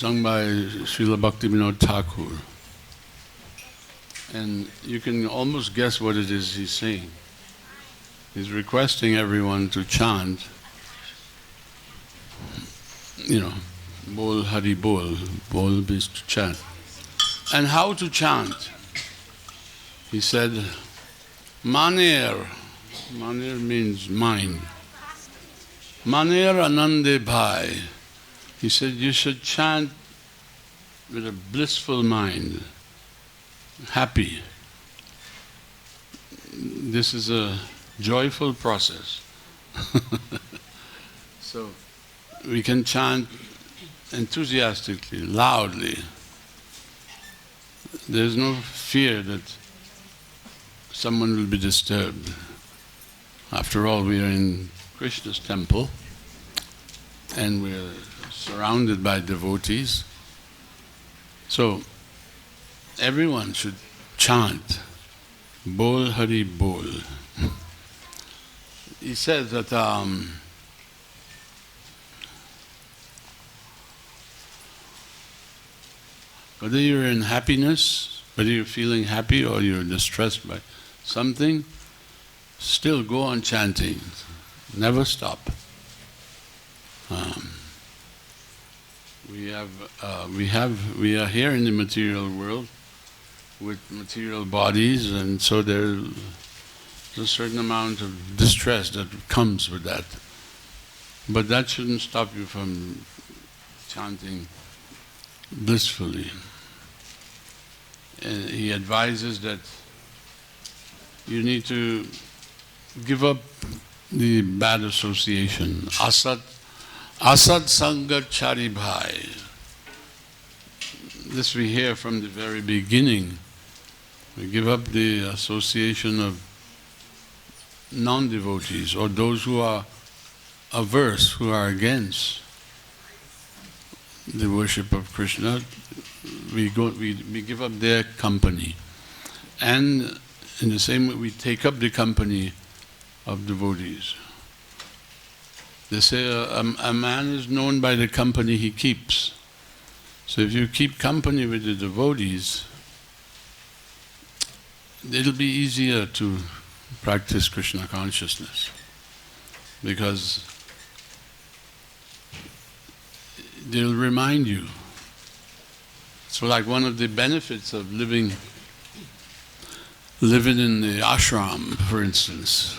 sung by Srila Bhaktivinoda Thakur. And you can almost guess what it is he's saying. He's requesting everyone to chant, Bol Hari Bol. Bol means to chant. And how to chant? He said, Maner. Maner means mind. Maner Anande Bhai. He said, you should chant with a blissful mind, happy. This is a joyful process. So we can chant enthusiastically, loudly. There is no fear that someone will be disturbed. After all, we are in Krishna's temple and we are surrounded by devotees. So everyone should chant Bol Hari Bol. He says that whether you're in happiness, whether you're feeling happy or you're distressed by something, still go on chanting, never stop. We are here in the material world with material bodies, and so there's a certain amount of distress that comes with that. But that shouldn't stop you from chanting blissfully. And he advises that you need to give up the bad association, asat sangat chari bhai. This we hear from the very beginning. We give up the association of non-devotees or those who are averse, who are against the worship of Krishna. We give up their company. And in the same way we take up the company of devotees. They say a man is known by the company he keeps. So if you keep company with the devotees, it'll be easier to practice Krishna consciousness, because they'll remind you. So like one of the benefits of living in the ashram, for instance,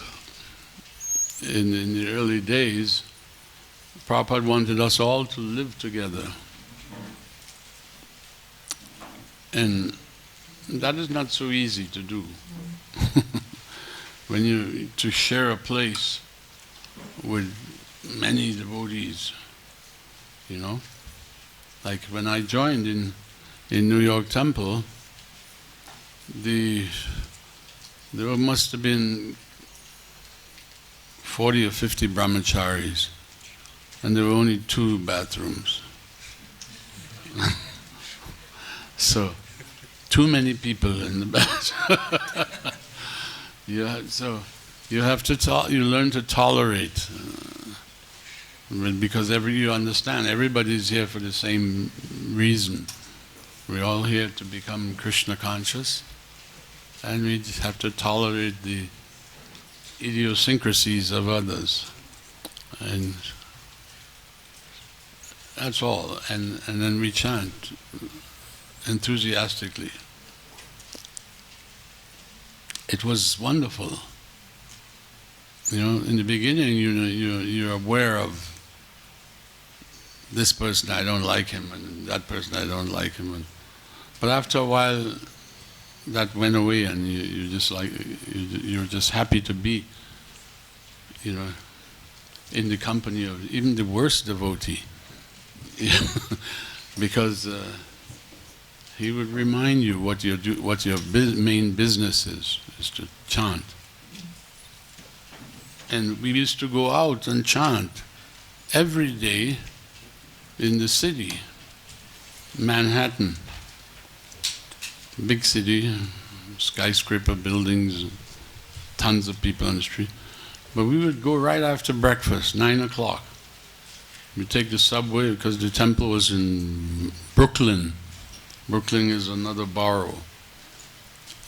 in the early days, Prabhupada wanted us all to live together. And that is not so easy to do. To share a place with many devotees, Like when I joined in New York Temple, there must have been 40 or 50 brahmacharis, and there were only 2 bathrooms. So, too many people in the bathroom. You learn to tolerate, because you understand everybody's here for the same reason. We're all here to become Krishna conscious, and we just have to tolerate the idiosyncrasies of others, and that's all. And then we chant enthusiastically. It was wonderful. In the beginning, you're aware of this person, I don't like him, and that person, I don't like him. But after a while, that went away, and you're just happy to be, in the company of even the worst devotee, because he would remind you what your main business is to chant. And we used to go out and chant every day in the city, Manhattan, big city, skyscraper buildings, tons of people on the street. But we would go right after breakfast, 9 o'clock, We take the subway because the temple was in Brooklyn. Brooklyn is another borough.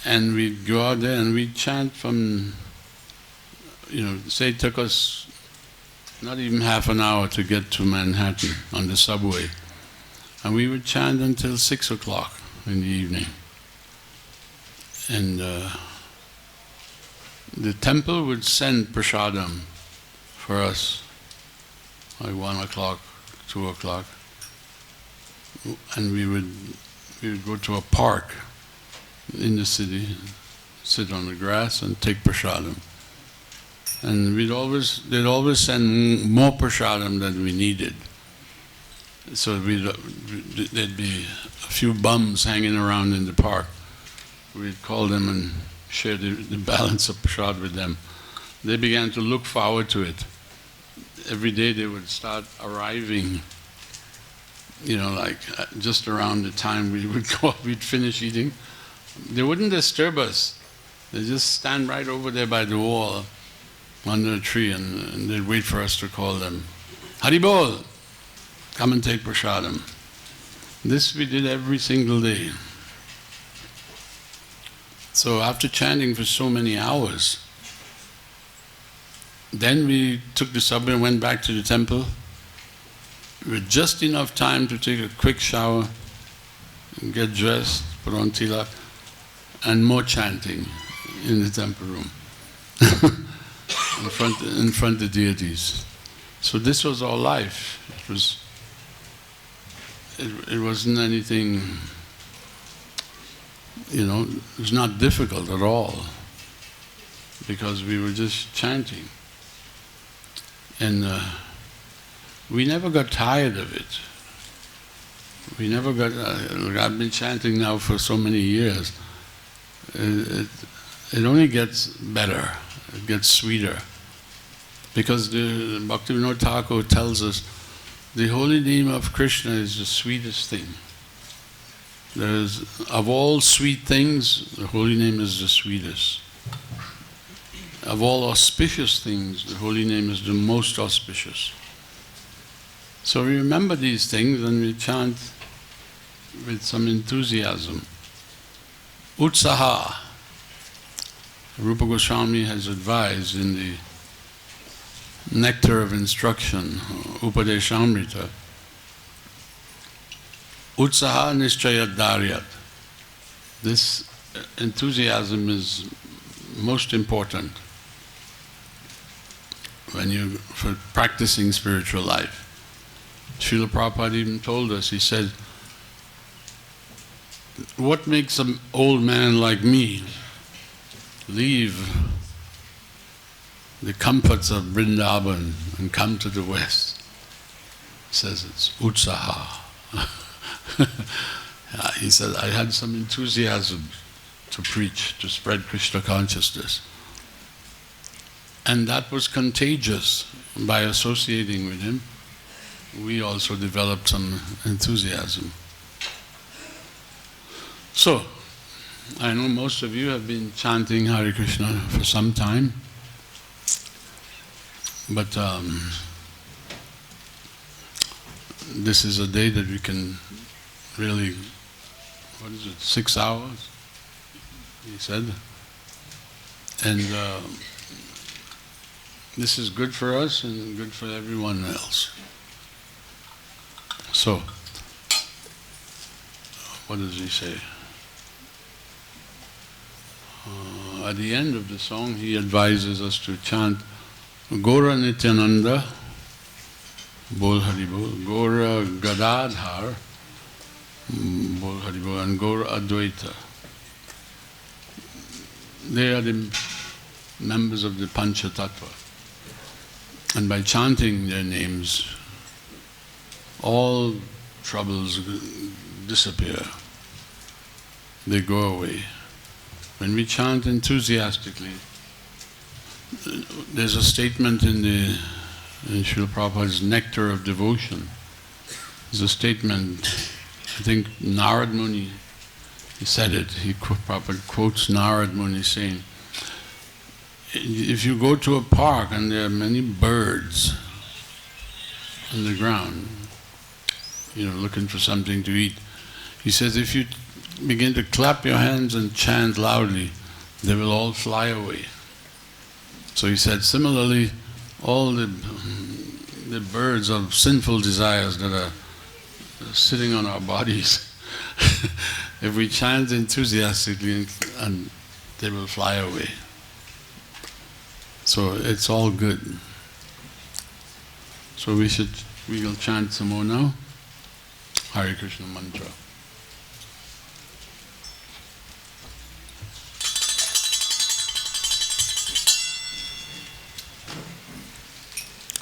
And we'd go out there and we'd chant from, say it took us not even half an hour to get to Manhattan on the subway. And we would chant until 6 o'clock in the evening. And the temple would send prasadam for us, like 1 o'clock, 2 o'clock. And we would go to a park in the city, sit on the grass and take prasadam. And they'd always send more prasadam than we needed. So there'd be a few bums hanging around in the park. We'd call them and share the balance of prasad with them. They began to look forward to it. Every day they would start arriving, like just around the time we would go, we'd finish eating. They wouldn't disturb us. They'd just stand right over there by the wall, under a tree, and they'd wait for us to call them. Haribol! Come and take prasadam. This we did every single day. So after chanting for so many hours, then we took the subway and went back to the temple with just enough time to take a quick shower, get dressed, put on tilak, and more chanting in the temple room in front of deities. So this was our life. It wasn't anything, it was not difficult at all, because we were just chanting. And we never got tired of it. We never got, I've been chanting now for so many years. It only gets better, it gets sweeter. Because the Bhaktivinoda Thakur tells us, the holy name of Krishna is the sweetest thing. Of all sweet things, the holy name is the sweetest. Of all auspicious things, the holy name is the most auspicious. So we remember these things and we chant with some enthusiasm. Utsaha. Rupa Goswami has advised in the Nectar of Instruction, Upadeshamrita, Utsaha Nischayat Daryat. This enthusiasm is most important for practicing spiritual life. Srila Prabhupada even told us, he said, what makes an old man like me leave the comforts of Vrindavan and come to the West? He says it's utsaha. He said, I had some enthusiasm to preach, to spread Krishna consciousness. And that was contagious. By associating with him, we also developed some enthusiasm. So, I know most of you have been chanting Hare Krishna for some time. But this is a day that we can really, 6 hours, he said. And this is good for us and good for everyone else. So, what does he say? At the end of the song, he advises us to chant Gora Nityananda, Bol Hari Bol, Gora Gadadhar, Bol Hari Bol, and Gora Advaita. They are the members of the Pancha Tattva. And by chanting their names, all troubles disappear. They go away. When we chant enthusiastically, there's a statement in Srila Prabhupada's Nectar of Devotion. There's a statement, I think Narad Muni, he said it, Prabhupada quotes Narad Muni saying, if you go to a park and there are many birds, on the ground, looking for something to eat. He says, if you begin to clap your hands and chant loudly, they will all fly away. So he said, similarly, all the birds of sinful desires that are sitting on our bodies, if we chant enthusiastically, and they will fly away. So it's all good. So we will chant some more now. Hare Krishna mantra.